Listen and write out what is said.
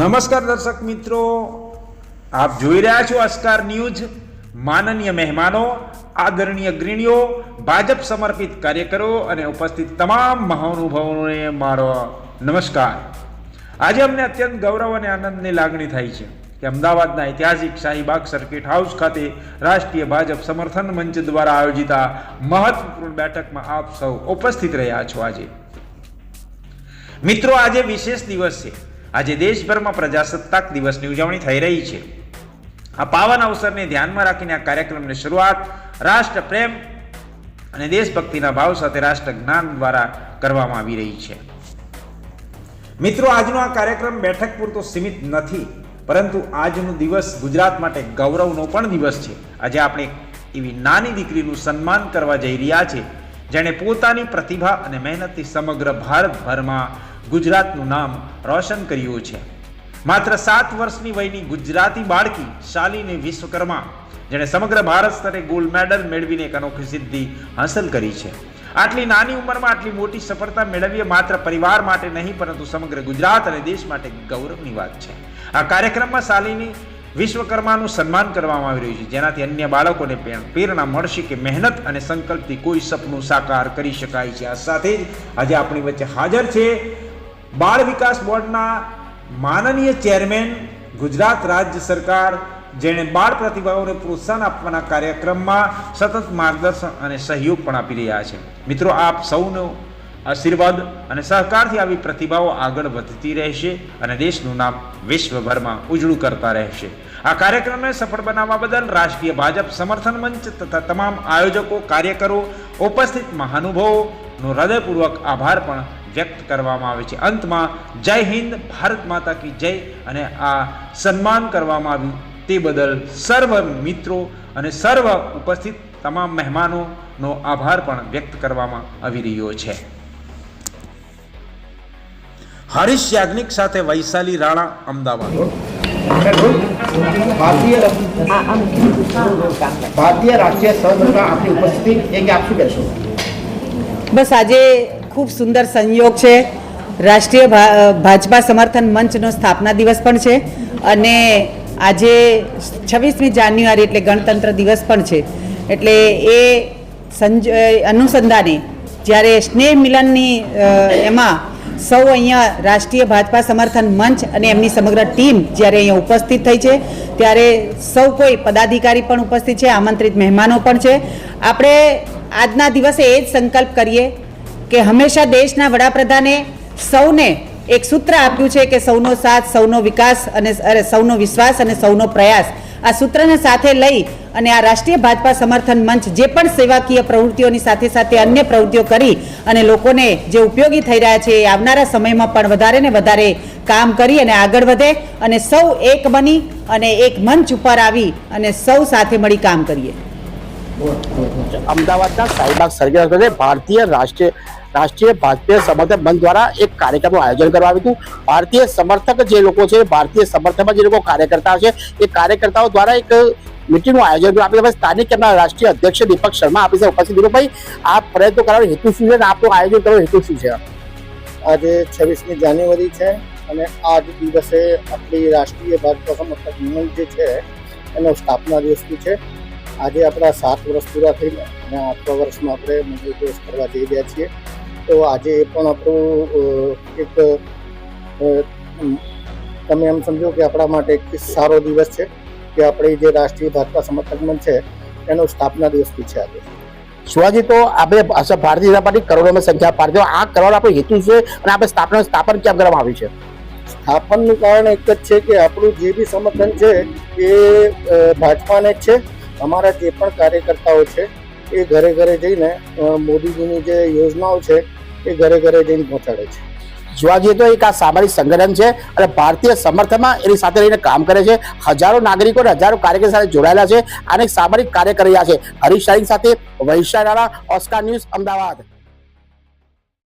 નમસ્કાર દર્શક મિત્રો, આપ જોઈ રહ્યા છો અસ્કાર ન્યૂઝ। માનનીય મહેમાનો, આદરણીય અગ્રણીઓ, ભાજપ સમર્પિત કાર્યકરો અને ઉપસ્થિત તમામ મહાનુભાવોને મારો નમસ્કાર। આજે અમને અત્યંત ગૌરવ અને આનંદની લાગણી થાય છે કે અમદાવાદના ઐતિહાસિક શાહીબાગ સર્કિટ હાઉસ ખાતે રાષ્ટ્રીય ભાજપ સમર્થન મંચ દ્વારા આયોજિત આ મહત્વપૂર્ણ બેઠકમાં આપ સૌ ઉપસ્થિત રહ્યા છો। આજે મિત્રો, આજે વિશેષ દિવસ છે। આજે દેશભરમાં પ્રજાસત્તાક દિવસની ઉજવણી થઈ રહી છે। આ પાવન અવસરને ધ્યાનમાં રાખીને આ કાર્યક્રમની શરૂઆત રાષ્ટ્ર પ્રેમ અને દેશભક્તિના ભાવ સાથે રાષ્ટ્ર જ્ઞાન દ્વારા કરવામાં આવી રહી છે। મિત્રો, આજનો આ કાર્યક્રમ બેઠક પૂરતો સીમિત નથી, પરંતુ આજનો દિવસ ગુજરાત માટે ગૌરવનો પણ દિવસ છે। આજે આપણે એવી નાની દીકરીનું સન્માન કરવા જઈ રહ્યા છે જેણે પોતાની પ્રતિભા અને મહેનતથી સમગ્ર ભારતભરમાં ગુજરાતનું નામ રોશન કર્યું છે। માત્ર 7 વર્ષની વયની ગુજરાતી બાળકી શાલિની વિશ્વકર્મા, જેણે સમગ્ર ભારત સ્તરે ગોલ્ડ મેડલ મેળવીને એક અનોખી સિદ્ધિ હાંસલ કરી છે। આટલી નાની ઉંમરમાં આટલી મોટી સફળતા મેળવવી માત્ર પરિવાર માટે નહીં, પરંતુ સમગ્ર ગુજરાત અને દેશ માટે ગૌરવની વાત છે। આ કાર્યક્રમમાં શાલિની વિશ્વકર્માનું સન્માન કરવામાં આવી રહ્યું છે, જેનાથી અન્ય બાળકોને પ્રેરણા મળશે કે મહેનત અને સંકલ્પથી કોઈ સપનું સાકાર કરી શકાય છે। આ સાથે જ આજે આપણી વચ્ચે હાજર છે બાળ વિકાસ બોર્ડના માનનીય ચેરમેન, ગુજરાત રાજ્ય સરકાર, જેણે બાળ પ્રતિભાઓને પ્રોત્સાહન આપવાના કાર્યક્રમમાં સતત માર્ગદર્શન અને સહયોગ પણ આપી રહ્યા છે। મિત્રો, આપ સૌનો આશીર્વાદ અને સહકારથી આવી પ્રતિભાઓ આગળ વધતી રહેશે અને દેશનું નામ વિશ્વભરમાં ઉજળું કરતા રહેશે। આ કાર્યક્રમને સફળ બનાવવા બદલ રાષ્ટ્રીય ભાજપ સમર્થન મંચ તથા તમામ આયોજકો, કાર્યકરો, ઉપસ્થિત મહાનુભાવોનો હૃદયપૂર્વક આભાર પણ વ્યક્ત કરવામાં આવે છે। અંતમાં જય હિન્દ, ભારત માતા કી જય અને આ સન્માન કરવામાં આવ્યું તે બદલ સર્વ મિત્રો અને સર્વ ઉપસ્થિત તમામ મહેમાનોનો આભાર પણ વ્યક્ત કરવામાં આવી રહ્યો છે। હરીશ યાજ્ઞિક સાથે વૈશાલી રાણા, અમદાવાદ। ભારતીય રાષ્ટ્રીય સંઘમાં આપની ઉપસ્થિતિ એ કે આપ શું કહેશો? બસ આજે ખૂબ સુંદર સંયોગ છે। રાષ્ટ્રીય ભાજપા સમર્થન મંચનો સ્થાપના દિવસ પણ છે અને આજે 26મી જાન્યુઆરી એટલે ગણતંત્ર દિવસ પણ છે। એટલે એ અનુસંધાને જ્યારે સ્નેહ મિલનની એમાં સૌ અહીંયા રાષ્ટ્રીય ભાજપા સમર્થન મંચ અને એમની સમગ્ર ટીમ જ્યારે અહીંયા ઉપસ્થિત થઈ છે, ત્યારે સૌ કોઈ પદાધિકારી પણ ઉપસ્થિત છે, આમંત્રિત મહેમાનો પણ છે। આપણે આજના દિવસે એ જ સંકલ્પ કરીએ કે હંમેશા દેશના વડાપ્રધાને સૌને એક સૂત્ર આપ્યું છે કે સૌનો સાથ, સૌનો વિકાસ અને સૌનો વિશ્વાસ અને સૌનો પ્રયાસ। આ સૂત્રને સાથે લઈ અને આ રાષ્ટ્રીય ભાજપા સમર્થન મંચ જે પણ સેવાકીય પ્રવૃત્તિઓની સાથે સાથે અન્ય પ્રવૃત્તિઓ કરી અને લોકોને જે ઉપયોગી થઈ રહ્યા છે, એ આવનારા સમયમાં પણ વધારે ને વધારે કામ કરી અને આગળ વધે અને સૌ એક બની અને એક મંચ ઉપર આવી અને સૌ સાથે મળી કામ કરીએ। અમદાવાદના શાહીબાગ સર્કિટ ખાતે ભારતીય રાષ્ટ્રીય ભાજપા સમર્થક મંચ દ્વારા એક કાર્યક્રમનું આયોજન કરવામાં આવ્યું હતું। ભારતીય સમર્થક જે લોકો છે, ભારતીય સમર્થકમાં જે લોકો કાર્યકર્તાઓ છે, એ કાર્યકર્તાઓ દ્વારા એક મીટિંગનું આયોજન કરવામાં આવ્યું। સ્થાનિક એમના રાષ્ટ્રીય અધ્યક્ષ દીપક શર્મા આપી છે ઉપસ્થિત। દીપકભાઈ, આ પ્રયત્નો કરવાનો હેતુ શું છે અને આપનું આયોજન કરવાનો હેતુ શું છે? આજે 26મી જાન્યુઆરી છે અને આ જ દિવસે આપણી રાષ્ટ્રીય ભાજપા સમર્થક મંચ જે છે એનો સ્થાપના દિવસ છે। આજે આપણા 7 વર્ષ પૂરા થઈને અને 8મા વર્ષમાં આપણે મંજૂર દિવસ કરવા જઈ રહ્યા છીએ। તો આજે એ પણ આપણું એક તમે એમ સમજો કે આપણા માટે એક સારો દિવસ છે કે આપણી જે રાષ્ટ્રીય ભાજપા સમર્થક મંચ છે એનો સ્થાપના દિવસ છે આજે। શિવાજી, તો આપણે ભારતીય જનતા પાર્ટી કરોડોમાં સંખ્યા પાર્ટીઓ, આ કરવાનો આપણો હેતુ છે અને આપણે સ્થાપન કેમ કરવામાં આવ્યું છે? સ્થાપનનું કારણ એક જ છે કે આપણું જે બી સમર્થન છે એ ભાજપાને જ છે। અમારા જે પણ કાર્યકર્તાઓ છે એ ઘરે ઘરે જઈને મોદીજીની જે યોજનાઓ છે એ ઘરે ઘરે જઈને પહોંચાડે છે। શિવાજી, તો એક આ સામાજિક સંગઠન છે અને ભારતીય સમર્થનમાં એની સાથે રહીને કામ કરે છે। હજારો નાગરિકો અને હજારો કાર્યકરો સાથે જોડાયેલા છે અને સામાજિક કાર્ય કરી રહ્યા છે। હરીશ યાજ્ઞિક સાથે વૈશાલી રાણા, ઓસ્કાર ન્યૂઝ, અમદાવાદ।